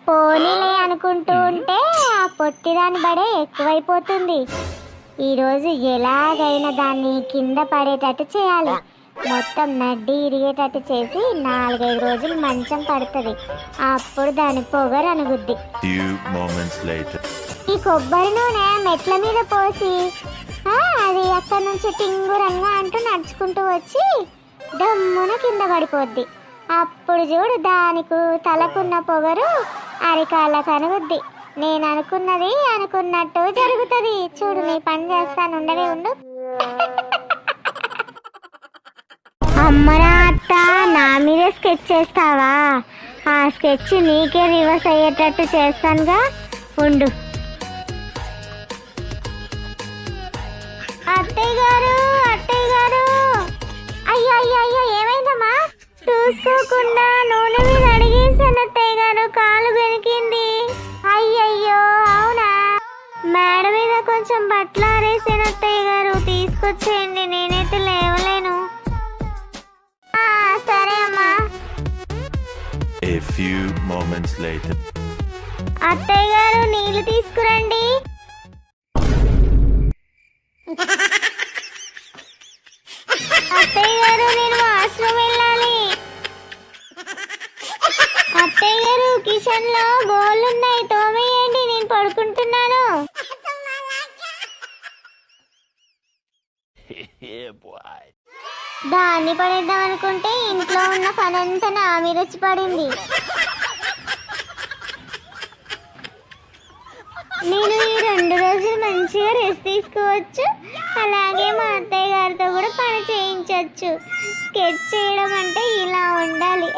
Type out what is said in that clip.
పోనీలే అనుకుంటూ ఉంటే ఆ పొట్టిదాని బడే ఎక్కువైపోతుంది. ఈరోజు ఎలాగైనా దాన్ని కింద పడేటట్టు చేయాలి. మొత్తం నడ్డి ఇరిగేటట్టు చేసి 4-5 రోజులు మంచం పడుతుంది. అప్పుడు దాని పొగరు అనుగుద్ది. ఈ కొబ్బరి నూనె మెట్ల మీద పోసి అది అక్కడి నుంచి టింగురంగా అంటూ నడుచుకుంటూ వచ్చి దమ్మున కింద పడిపోద్ది. అప్పుడు చూడు దానికి తలకున్న పొగరు అరికాళ్ళకు అనుగుద్ది. నేను అనుకున్నది అనుకున్నట్టు జరుగుతుంది. చూడు నీ పని చేస్తాను, ఉండవే ఉండు. అమ్మరా అత్త, నా మీదే స్కెచ్ చేస్తావా? ఆ స్కెచ్ నీకే రివర్స్ అయ్యేటట్టు చేస్తానుగా, ఉండు. అత్తయ్య గారు, అత్తయ్య గారు, అయ్యో అయ్యో అయ్యో, ఏమైందమ్మా? చూసుకోకుండా నూనె మీద అడిగేసాను అత్తయ్య గారు, కాలు బెనికింది. అయ్యయ్యో, అవునా? మేడ మీద కొంచెం బట్టలు ఆరేసాను అత్తయ్య గారు, తీసుకొచ్చేయండి, నేనైతే లేవలేను. సరే అమ్మా. అత్తయ్య గారు, నీళ్లు తీసుకురండి. అత్తయ్య గారు, నేను వాష్రూమ్ వెళ్ళాలి. అత్తయ్య గారు, కిచెన్ లో బోళ్ళున్నాయి, తోమేయండి, నేను పడుకుంటున్నాను. దాన్ని పడేద్దాం అనుకుంటే ఇంట్లో ఉన్న పనంతా నా మీద వచ్చి పడింది. నేను ఈ 2 రోజులు మంచిగా రెస్ట్ తీసుకోవచ్చు. అలాగే మా అత్తయ్య గారితో కూడా పని చేయించవచ్చు. స్కెచ్ చేయడం అంటే ఇలా ఉండాలి.